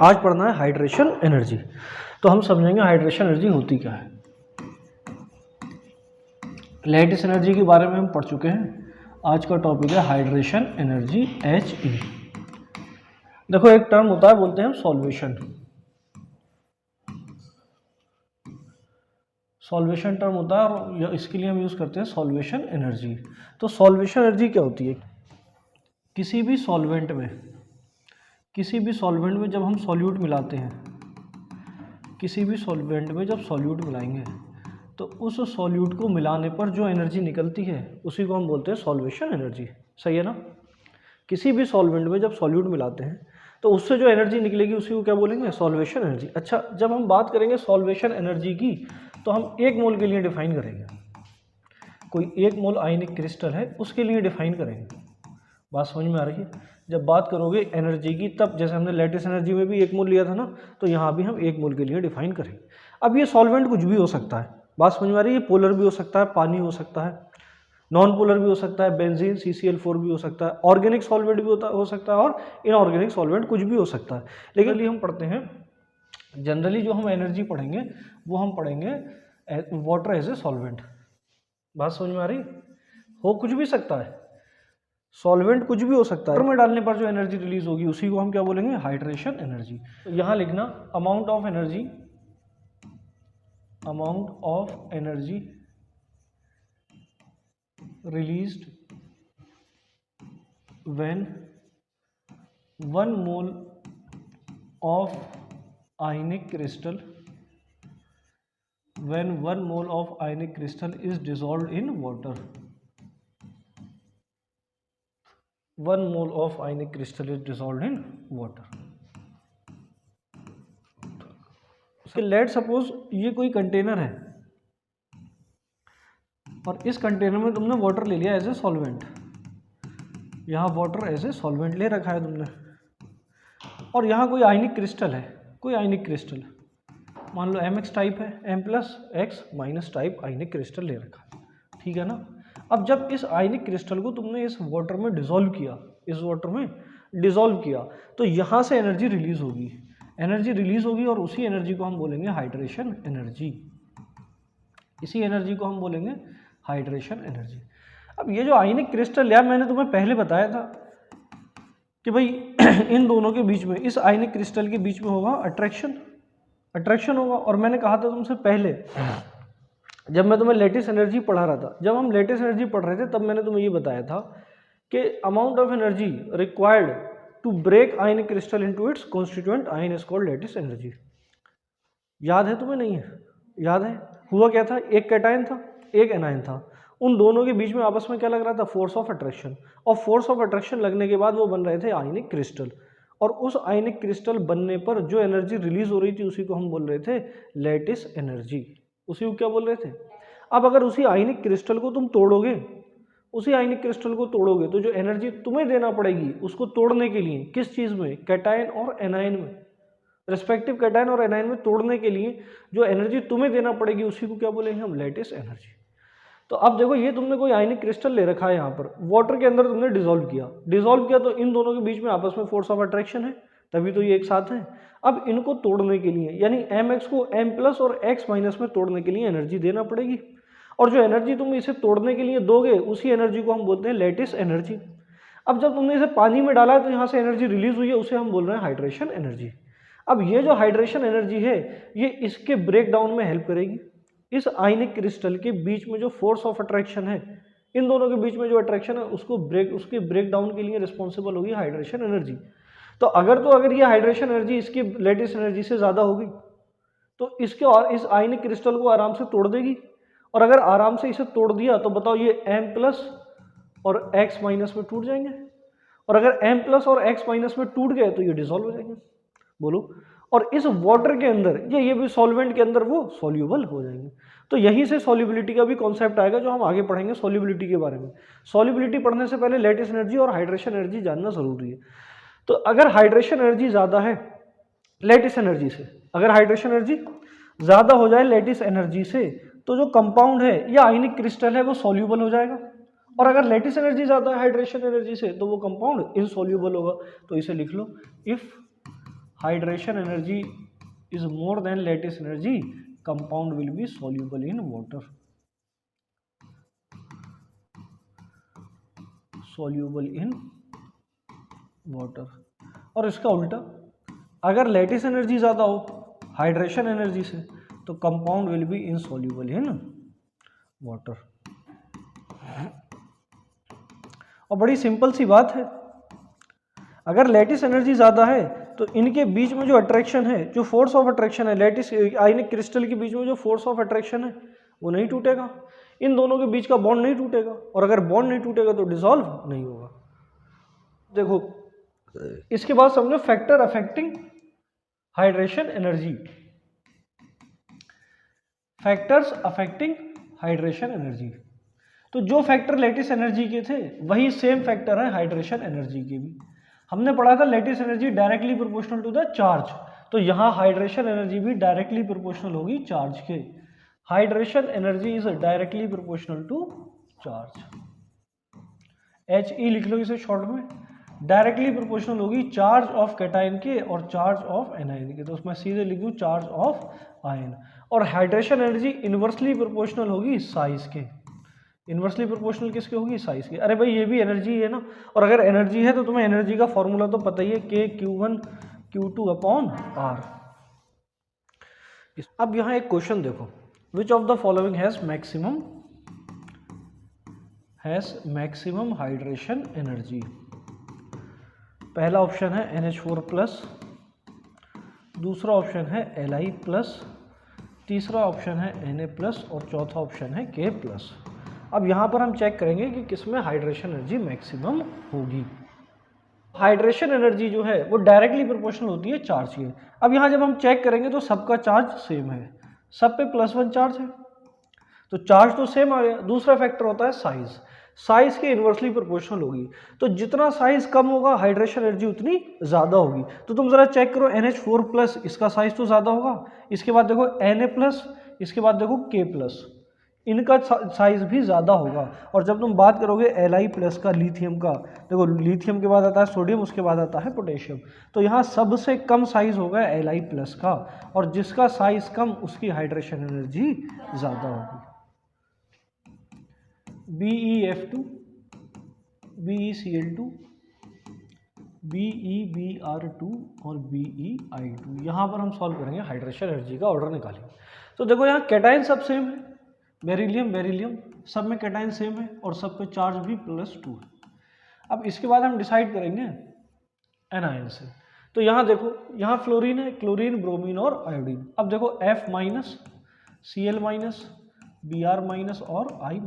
आज पढ़ना है हाइड्रेशन एनर्जी। तो हम समझेंगे हाइड्रेशन एनर्जी होती क्या है। लैटिस एनर्जी के बारे में हम पढ़ चुके हैं। आज का टॉपिक है हाइड्रेशन एनर्जी HE। देखो एक टर्म होता है, बोलते हैं हम सॉल्वेशन। सॉल्वेशन टर्म होता है और इसके लिए हम यूज़ करते हैं सॉल्वेशन एनर्जी। तो सॉल्वेशन एनर्जी क्या होती है? किसी भी सॉल्वेंट में जब हम सॉल्यूट मिलाते हैं, किसी भी सॉल्वेंट में जब सॉल्यूट मिलाएंगे तो उस सॉल्यूट को मिलाने पर जो एनर्जी निकलती है उसी को हम बोलते हैं सॉल्वेशन एनर्जी। सही है ना? किसी भी सॉल्वेंट में जब सॉल्यूट मिलाते हैं तो उससे जो एनर्जी निकलेगी उसी को क्या बोलेंगे? Solvation energy. अच्छा, जब हम बात करेंगे सॉल्वेशन एनर्जी की तो हम एक मोल के लिए डिफाइन करेंगे। कोई एक मोल आयनिक क्रिस्टल है उसके लिए डिफाइन करेंगे। बात समझ में आ रही है? जब बात करोगे एनर्जी की तब जैसे हमने लैटिस एनर्जी में भी एक मोल लिया था ना, तो यहाँ भी हम एक मोल के लिए डिफाइन करेंगे। अब ये सॉल्वेंट कुछ भी हो सकता है। बात समझ में आ रही है? पोलर भी हो सकता है, पानी हो सकता है, नॉन पोलर भी हो सकता है, बेंजीन CCl4 भी हो सकता है, ऑर्गेनिक सॉल्वेंट भी हो सकता है और इनऑर्गेनिक सॉल्वेंट कुछ भी हो सकता है। लेकिन हम पढ़ते हैं जनरली जो हम एनर्जी पढ़ेंगे वो हम पढ़ेंगे वाटर एज ए सॉल्वेंट। बात समझ में आ रही? हो कुछ भी सकता है, सॉल्वेंट कुछ भी हो सकता है। वाटर में डालने पर जो एनर्जी रिलीज होगी उसी को हम क्या बोलेंगे? Hydration energy. तो यहाँ लिखना amount of energy released when 1 mole of ionic crystal is dissolved in water। 1 mole of ionic crystal is dissolved in water. Let suppose ये कोई कंटेनर है और इस कंटेनर में तुमने वाटर ले लिया एज ए सॉल्वेंट। यहाँ वाटर एज ए सॉल्वेंट ले रखा है तुमने, और यहाँ कोई आयनिक क्रिस्टल है, कोई आयनिक क्रिस्टल मान लो MX टाइप है, M+X- टाइप आयनिक क्रिस्टल ले रखा है। ठीक है ना? अब जब इस आयनिक क्रिस्टल को तुमने इस वाटर में डिसॉल्व किया, तो यहाँ से एनर्जी रिलीज होगी, और उसी एनर्जी को हम बोलेंगे हाइड्रेशन एनर्जी। इसी एनर्जी को हम बोलेंगे हाइड्रेशन एनर्जी। अब ये जो आयनिक क्रिस्टल यार मैंने तुम्हें पहले बताया था कि भाई इन दोनों के बीच में, इस आयनिक क्रिस्टल के बीच में होगा अट्रैक्शन होगा। और मैंने कहा था तुमसे पहले जब मैं तुम्हें लेटिस एनर्जी पढ़ा रहा था, जब हम लेटिस एनर्जी पढ़ रहे थे तब मैंने तुम्हें ये बताया था कि amount of energy required to break ionic crystal into its constituent ion is called lattice energy. याद है तुम्हें? नहीं है? याद है? हुआ क्या था? एक कैटायन था, एक एनायन था, उन दोनों के बीच में आपस में क्या लग रहा था? Force of attraction. और फोर्स ऑफ अट्रैक्शन लगने के बाद वो बन रहे थे आयनिक क्रिस्टल, और उस आयनिक क्रिस्टल बनने पर जो एनर्जी रिलीज हो रही थी उसी को हम बोल रहे थे लेटिस एनर्जी। उसी को क्या बोल रहे थे? अब अगर उसी आयनिक क्रिस्टल को तुम तोड़ोगे, तो जो एनर्जी तुम्हें देना पड़ेगी उसको तोड़ने के लिए, किस चीज में? कैटायन और एनायन में, रिस्पेक्टिव कैटायन और एनायन में तोड़ने के लिए जो एनर्जी तुम्हें देना पड़ेगी उसी को क्या बोलेंगे हम? Lattice energy. तो अब देखो ये तुमने कोई आयनिक क्रिस्टल ले रखा है यहाँ पर, वाटर के अंदर तुमने डिसॉल्व किया तो इन दोनों के बीच में आपस में फोर्स ऑफ अट्रैक्शन है, तभी तो ये एक साथ हैं। अब इनको तोड़ने के लिए, यानी MX को M+ और X- में तोड़ने के लिए एनर्जी देना पड़ेगी, और जो एनर्जी तुम इसे तोड़ने के लिए दोगे उसी एनर्जी को हम बोलते हैं लेटिस एनर्जी। अब जब तुमने इसे पानी में डाला है तो यहाँ से एनर्जी रिलीज हुई है, उसे हम बोल रहे हैं हाइड्रेशन एनर्जी। अब ये जो हाइड्रेशन एनर्जी है ये इसके ब्रेक डाउन में हेल्प करेगी। इस आयनिक क्रिस्टल के बीच में जो फोर्स ऑफ अट्रैक्शन है, इन दोनों के बीच में जो अट्रैक्शन है उसके ब्रेक डाउन के लिए रिस्पॉन्सिबल होगी हाइड्रेशन एनर्जी। तो अगर ये हाइड्रेशन एनर्जी इसकी लेटिस एनर्जी से ज़्यादा होगी तो इसके और इस आयनिक क्रिस्टल को आराम से तोड़ देगी, और अगर आराम से इसे तोड़ दिया तो बताओ ये M+ और X- में टूट जाएंगे, और अगर M+ और X- में टूट गए तो ये डिसॉल्व हो जाएंगे। बोलो, और इस वाटर के अंदर ये भी सॉल्वेंट के अंदर वो सॉल्यूबल हो जाएंगे। तो यहीं से सॉल्युबिलिटी का भी कॉन्सेप्ट आएगा जो हम आगे पढ़ेंगे सॉल्युबिलिटी के बारे में। सॉल्युबिलिटी पढ़ने से पहले लेटिस एनर्जी और हाइड्रेशन एनर्जी जानना जरूरी है। तो अगर हाइड्रेशन एनर्जी ज़्यादा है लेटिस एनर्जी से, अगर हाइड्रेशन एनर्जी ज़्यादा हो जाए लेटिस एनर्जी से, तो जो कंपाउंड है या आयनिक क्रिस्टल है वो सॉल्यूबल हो जाएगा, और अगर लेटिस एनर्जी ज़्यादा है हाइड्रेशन एनर्जी से तो वो कंपाउंड इनसॉल्यूबल होगा। तो इसे लिख लो, if hydration energy is more than lattice energy, compound will be soluble in water, soluble in water. और इसका उल्टा, अगर लैटिस एनर्जी ज़्यादा हो हाइड्रेशन एनर्जी से तो compound will B insoluble in water. और बड़ी सिंपल सी बात है, अगर लैटिस एनर्जी ज़्यादा है तो इनके बीच में जो अट्रैक्शन है, जो फोर्स ऑफ अट्रैक्शन है, लैटिस आयनिक क्रिस्टल के बीच में जो फोर्स ऑफ अट्रैक्शन है वो नहीं टूटेगा, इन दोनों के बीच का बॉन्ड नहीं टूटेगा, और अगर बॉन्ड नहीं टूटेगा तो डिसॉल्व नहीं होगा। देखो इसके बाद समझो factor affecting hydration energy, factors affecting hydration energy. तो जो फैक्टर लैटिस एनर्जी के थे वही सेम फैक्टर है हाइड्रेशन एनर्जी के भी। हमने पढ़ा था lattice energy directly proportional to the charge, तो यहाँ हाइड्रेशन एनर्जी भी डायरेक्टली प्रोपोर्शनल होगी चार्ज के। Hydration energy is directly proportional to charge, HE लिख लो इसे शॉर्ट में, डायरेक्टली प्रोपोर्शनल होगी चार्ज ऑफ कैटायन के और चार्ज ऑफ एनायन के, तो उसमें सीधे लिख दूं चार्ज ऑफ आयन। और हाइड्रेशन एनर्जी इनवर्सली प्रोपोर्शनल होगी साइज के, इनवर्सली प्रोपोर्शनल किसके होगी, साइज के। अरे भाई ये भी एनर्जी है ना, और अगर एनर्जी है तो तुम्हें एनर्जी का फॉर्मूला तो पता ही है, KQ1 Q2 अपॉन R। अब यहाँ एक क्वेश्चन देखो, विच of the following has maximum hydration energy. पहला ऑप्शन है NH4+, दूसरा ऑप्शन है Li+, तीसरा ऑप्शन है Na+, और चौथा ऑप्शन है K+। अब यहाँ पर हम चेक करेंगे कि किसमें हाइड्रेशन एनर्जी मैक्सिमम होगी। हाइड्रेशन एनर्जी जो है वो डायरेक्टली प्रोपोर्शनल होती है चार्ज के। अब यहाँ जब हम चेक करेंगे तो सबका चार्ज सेम है, सब पे +1 चार्ज है, तो चार्ज तो सेम आ गया। दूसरा फैक्टर होता है साइज, साइज के इन्वर्सली प्रोपोर्शनल होगी, तो जितना साइज कम होगा हाइड्रेशन एनर्जी उतनी ज़्यादा होगी। तो तुम ज़रा चेक करो, NH4+, इसका साइज तो ज़्यादा होगा, इसके बाद देखो Na+, इसके बाद देखो K+, इनका साइज भी ज़्यादा होगा। और जब तुम बात करोगे Li+ का, लिथियम का, देखो लिथियम के बाद आता है सोडियम, उसके बाद आता है पोटेशियम, तो यहाँ सबसे कम साइज होगा Li+ का, और जिसका साइज कम उसकी हाइड्रेशन एनर्जी ज़्यादा होगी। BeF2, BeCl2, BeBr2 और BeI2, यहाँ पर हम सॉल्व करेंगे हाइड्रेशन एनर्जी का ऑर्डर निकालेंगे। तो देखो यहाँ कैटाइन सब सेम है, बेरिलियम सब में कैटाइन सेम है और सब पे चार्ज भी +2 है। अब इसके बाद हम डिसाइड करेंगे एनायन से। तो यहाँ देखो, यहाँ फ्लोरीन है, क्लोरीन, ब्रोमीन और आयोडीन। अब देखो F-, Cl-, Br- और I-।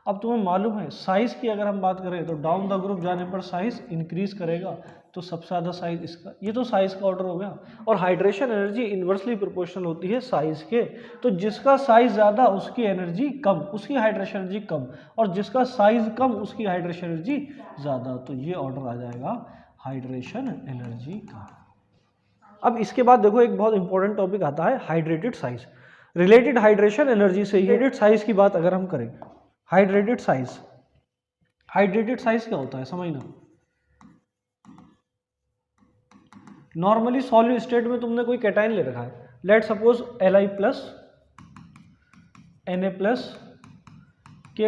अब तुम्हें मालूम है साइज की अगर हम बात करें तो डाउन द ग्रुप जाने पर साइज इंक्रीज करेगा, तो सबसे ज़्यादा साइज इसका, ये तो साइज का ऑर्डर हो गया। और हाइड्रेशन एनर्जी इन्वर्सली प्रोपोर्शनल होती है साइज के, तो जिसका साइज ज़्यादा उसकी एनर्जी कम, उसकी हाइड्रेशन एनर्जी कम, और जिसका साइज कम उसकी हाइड्रेशन एनर्जी ज़्यादा, तो ये ऑर्डर आ जाएगा हाइड्रेशन एनर्जी का। अब इसके बाद देखो एक बहुत इंपॉर्टेंट टॉपिक आता है hydrated size. Related hydration energy से हाइड्रेटेड साइज की बात अगर हम करें, हाइड्रेटेड साइज क्या होता है समझना। नॉर्मली सॉलिड स्टेट में तुमने कोई कैटाइन ले रखा है, let suppose Li+, Na+, K+,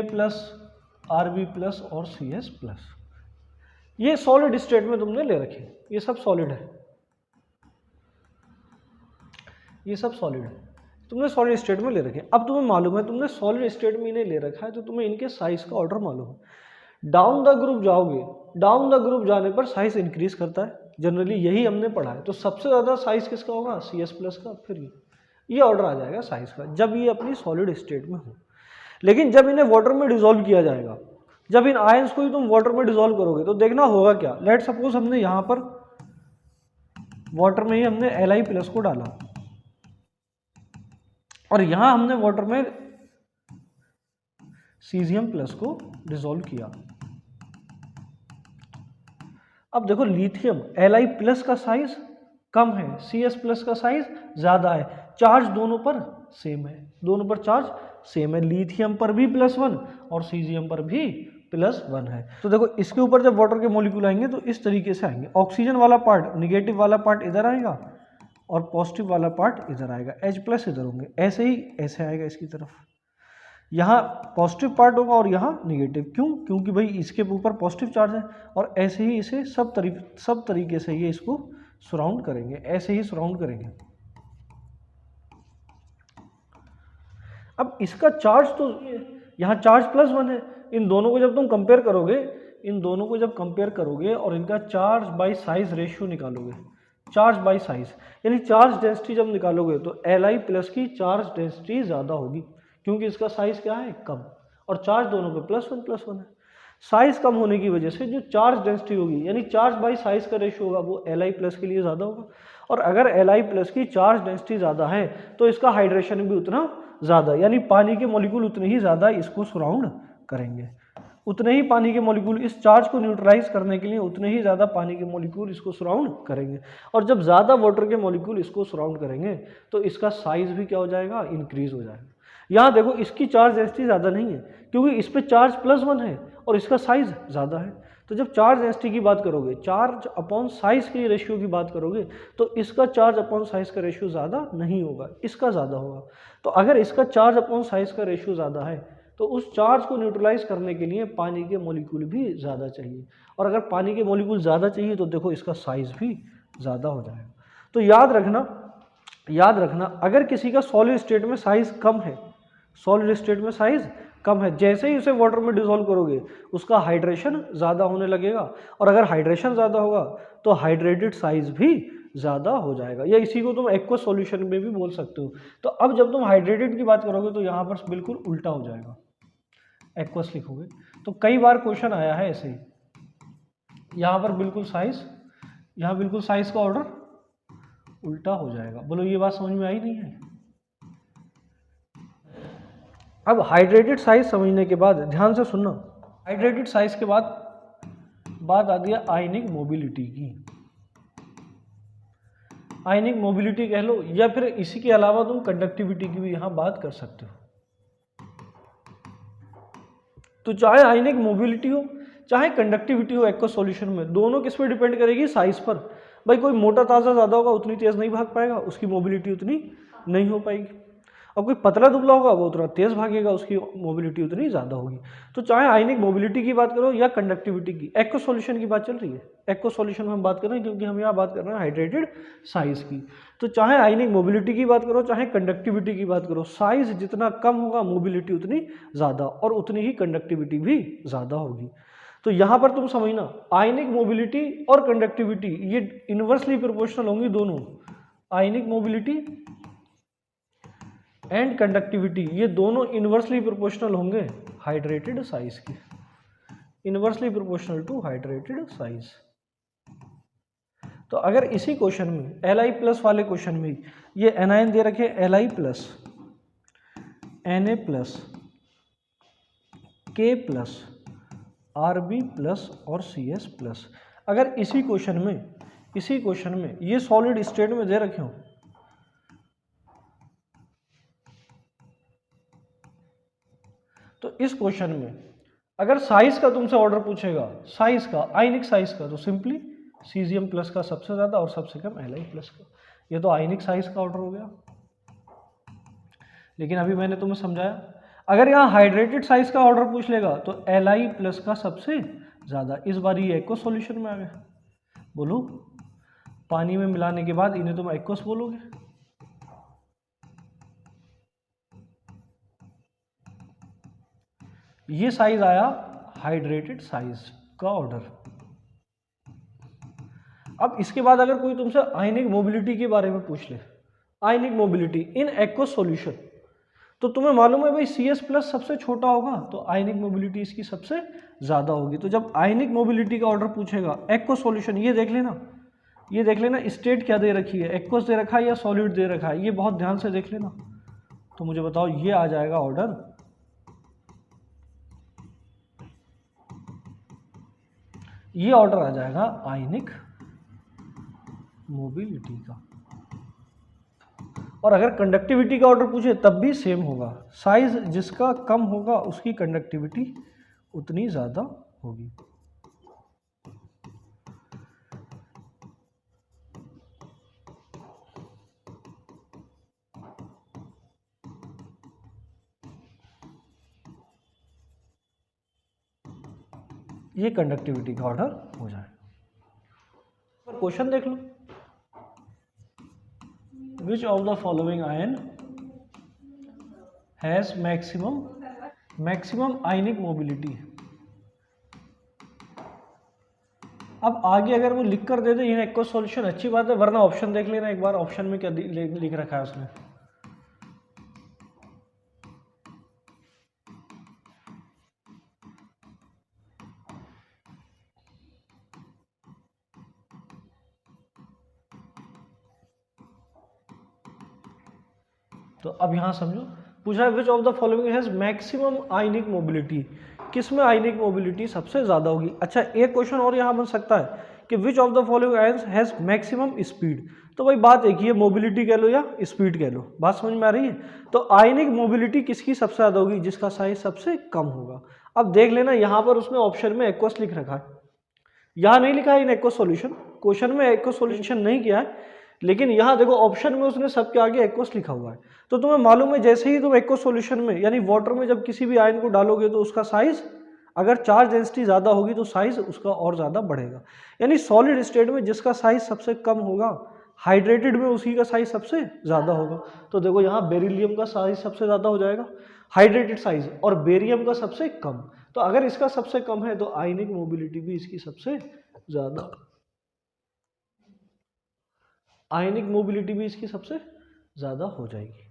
Rb+ और CS+, ये सॉलिड स्टेट में तुमने ले रखे, ये सब सॉलिड है, ये सब सॉलिड है, तुमने सॉलिड स्टेट में ले रखे। अब तुम्हें मालूम है तुमने सॉलिड स्टेट में इन्हें ले रखा है, तो तुम्हें इनके साइज का ऑर्डर मालूम है। डाउन द ग्रुप जाओगे, डाउन द ग्रुप जाने पर साइज इंक्रीज करता है, जनरली यही हमने पढ़ा है। तो सबसे ज़्यादा साइज किसका होगा, CS+ का, फिर ये ऑर्डर आ जाएगा साइज का, जब ये अपनी सॉलिड स्टेट में हो। लेकिन जब इन्हें वाटर में डिजोल्व किया जाएगा, जब इन आयंस को ही तुम वाटर में डिजोल्व करोगे तो देखना होगा क्या। लेट सपोज हमने यहाँ पर वाटर में ही हमने Li+ को डाला, और यहां हमने वाटर में Cesium+ को डिसॉल्व किया। अब देखो लिथियम Li+ का साइज कम है, CS+ का साइज ज्यादा है, चार्ज दोनों पर सेम है, दोनों पर चार्ज सेम है, लिथियम पर भी +1 और सीजियम पर भी -1 है। तो देखो इसके ऊपर जब वाटर के मॉलिक्यूल आएंगे तो इस तरीके से आएंगे, ऑक्सीजन वाला पार्ट, निगेटिव वाला पार्ट इधर आएगा और पॉजिटिव वाला पार्ट इधर आएगा, H+ इधर होंगे, ऐसे ही ऐसे आएगा इसकी तरफ, यहाँ पॉजिटिव पार्ट होगा और यहाँ निगेटिव। क्यों? क्योंकि भाई इसके ऊपर पॉजिटिव चार्ज है, और ऐसे ही इसे सब तरीके से ये इसको सराउंड करेंगे, ऐसे ही सराउंड करेंगे। अब इसका चार्ज तो यहाँ चार्ज +1 है, इन दोनों को जब तुम कंपेयर करोगे और इनका चार्ज बाई साइज रेशियो निकालोगे, चार्ज बाई साइज यानी चार्ज डेंसिटी जब निकालोगे तो Li+ की चार्ज डेंसिटी ज़्यादा होगी, क्योंकि इसका साइज क्या है, कम, और चार्ज दोनों पे +1 है। साइज कम होने की वजह से जो चार्ज डेंसिटी होगी यानी चार्ज बाई साइज का रेशियो होगा वो Li+ के लिए ज़्यादा होगा, और अगर Li+ की चार्ज डेंसिटी ज़्यादा है तो इसका हाइड्रेशन भी उतना ज़्यादा, यानी पानी के मॉलिक्यूल उतने ही ज़्यादा इसको सराउंड करेंगे, उतने ही पानी के मॉलिक्यूल इस चार्ज को न्यूट्रलाइज करने के लिए उतने ही ज़्यादा पानी के मॉलिक्यूल इसको सराउंड करेंगे, और जब ज़्यादा वाटर के मॉलिक्यूल इसको सराउंड करेंगे तो इसका साइज भी क्या हो जाएगा, इंक्रीज हो जाएगा। यहाँ देखो इसकी चार्ज डेंसिटी ज़्यादा नहीं है क्योंकि इस पर चार्ज +1 है और इसका साइज ज़्यादा है, तो जब चार्ज डेंसिटी की बात करोगे, चार्ज अपॉन साइज की रेशियो की बात करोगे तो इसका चार्ज अपॉन साइज का रेशियो ज़्यादा नहीं होगा, इसका ज़्यादा होगा। तो अगर इसका चार्ज अपॉन साइज का रेशियो ज़्यादा है तो उस चार्ज को न्यूट्रलाइज करने के लिए पानी के मॉलिक्यूल भी ज़्यादा चाहिए, और अगर पानी के मॉलिक्यूल ज़्यादा चाहिए तो देखो इसका साइज भी ज़्यादा हो जाएगा। तो याद रखना अगर किसी का सॉलिड स्टेट में साइज कम है, सॉलिड स्टेट में साइज कम है, जैसे ही उसे वाटर में डिसॉल्व करोगे उसका हाइड्रेशन ज़्यादा होने लगेगा, और अगर हाइड्रेशन ज़्यादा होगा तो हाइड्रेटेड साइज भी ज़्यादा हो जाएगा, या इसी को तुम एक्वस सॉल्यूशन में भी बोल सकते हो। तो अब जब तुम हाइड्रेटेड की बात करोगे तो यहाँ पर बिल्कुल उल्टा हो जाएगा, एक्वस लिखोगे तो कई बार क्वेश्चन आया है ऐसे ही, यहाँ पर बिल्कुल साइज, यहाँ बिल्कुल साइज का ऑर्डर उल्टा हो जाएगा। बोलो ये बात समझ में आई नहीं है? अब हाइड्रेटेड साइज समझने के बाद ध्यान से सुनना, हाइड्रेटेड साइज के बाद बात आती है आयनिक मोबिलिटी की। आयनिक मोबिलिटी कह लो, या फिर इसी के अलावा तुम कंडक्टिविटी की भी यहाँ बात कर सकते हो। तो चाहे आयनिक मोबिलिटी हो चाहे कंडक्टिविटी हो एक्वस सॉल्यूशन में, दोनों किस पे डिपेंड करेगी, साइज पर। भाई कोई मोटा ताज़ा ज़्यादा होगा उतनी तेज़ नहीं भाग पाएगा, उसकी मोबिलिटी उतनी नहीं हो पाएगी, और कोई पतला दुबला होगा वो उतना तेज़ भागेगा, उसकी मोबिलिटी उतनी ज़्यादा होगी। तो चाहे आयनिक मोबिलिटी की बात करो या कंडक्टिविटी की, एक्वस सॉल्यूशन की बात चल रही है, एक्वस सॉल्यूशन में हम बात कर रहे हैं क्योंकि हम यहाँ बात कर रहे हैं हाइड्रेटेड साइज की। तो चाहे आयनिक मोबिलिटी की बात करो चाहे कंडक्टिविटी की बात करो, साइज जितना कम होगा मोबिलिटी उतनी ज़्यादा, और उतनी ही कंडक्टिविटी भी ज़्यादा होगी। तो यहाँ पर तुम समझना आयनिक मोबिलिटी और कंडक्टिविटी ये इनवर्सली प्रोपोर्शनल होंगी दोनों, आयनिक मोबिलिटी एंड कंडक्टिविटी ये दोनों इनवर्सली प्रोपोर्शनल होंगे हाइड्रेटेड साइज की, inversely proportional to hydrated size. तो अगर इसी क्वेश्चन में Li+ वाले क्वेश्चन में ये एनायन दे रखे Li+, Na+, K+, Rb+ और Cs+, अगर इसी क्वेश्चन में ये सॉलिड स्टेट में दे रखे हो तो इस क्वेश्चन में अगर साइज का तुमसे ऑर्डर पूछेगा, साइज का, आयनिक साइज का, तो सिंपली Cgm+ का सबसे ज़्यादा और सबसे कम Li+ का, ये तो आयनिक साइज का ऑर्डर हो गया। लेकिन अभी मैंने तुम्हें समझाया अगर यहाँ हाइड्रेटेड साइज का ऑर्डर पूछ लेगा तो Li+ का सबसे ज़्यादा। इस बार ये एक्वस सॉल्यूशन में आ गया, बोलो पानी में मिलाने के बाद इन्हें तुम एक्वस बोलोगे। ये साइज आया हाइड्रेटेड साइज का ऑर्डर। अब इसके बाद अगर कोई तुमसे आयनिक मोबिलिटी के बारे में पूछ ले, आयनिक मोबिलिटी इन एक्वस सॉल्यूशन, तो तुम्हें मालूम है भाई Cs+ सबसे छोटा होगा तो आयनिक मोबिलिटी इसकी सबसे ज़्यादा होगी। तो जब आयनिक मोबिलिटी का ऑर्डर पूछेगा एक्वस सॉल्यूशन, ये देख लेना स्टेट क्या दे रखी है, एक्वस दे रखा है या सॉलिड दे रखा है, ये बहुत ध्यान से देख लेना। तो मुझे बताओ ये आ जाएगा ऑर्डर, ये ऑर्डर आ जाएगा आयनिक मोबिलिटी का। और अगर कंडक्टिविटी का ऑर्डर पूछे तब भी सेम होगा, साइज जिसका कम होगा उसकी कंडक्टिविटी उतनी ज़्यादा होगी। ये कंडक्टिविटी का ऑर्डर हो जाए। पर क्वेश्चन देख लो, which of the following ion has maximum ionic mobility. अब आगे अगर वो लिख कर दे दे इन एक्वस सॉल्यूशन अच्छी बात है, वरना ऑप्शन देख लेना एक बार, ऑप्शन में क्या लिख रखा है उसने। तो अब यहां समझो, पूछा है विच of the following has maximum ionic mobility, किस में आयनिक मोबिलिटी सबसे ज्यादा होगी। अच्छा एक क्वेश्चन और यहां बन सकता है कि विच of the following ions has maximum speed. तो भाई बात एक ही है, मोबिलिटी कह लो या स्पीड कह लो, बात समझ में आ रही है। तो आयनिक मोबिलिटी किसकी सबसे ज्यादा होगी, जिसका साइज सबसे कम होगा। अब देख लेना यहां पर उसने ऑप्शन में एक्वस लिख रखा है, यहां नहीं लिखा है इन एक्वस सॉल्यूशन, क्वेश्चन में एक्वस सॉल्यूशन नहीं किया है, लेकिन यहाँ देखो ऑप्शन में उसने सबके आगे एक्वस लिखा हुआ है। तो तुम्हें मालूम है जैसे ही तुम एक्वस सॉल्यूशन में यानी वाटर में जब किसी भी आयन को डालोगे तो उसका साइज, अगर चार्ज डेंसिटी ज्यादा होगी तो साइज उसका और ज्यादा बढ़ेगा। यानी सॉलिड स्टेट में जिसका साइज सबसे कम होगा, हाइड्रेटेड में उसी का साइज सबसे ज्यादा होगा। तो देखो यहाँ बेरिलियम का साइज सबसे ज्यादा हो जाएगा हाइड्रेटेड साइज, और बेरियम का सबसे कम। तो अगर इसका सबसे कम है तो आयनिक मोबिलिटी भी इसकी सबसे ज्यादा, आयनिक मोबिलिटी भी इसकी सबसे ज्यादा हो जाएगी।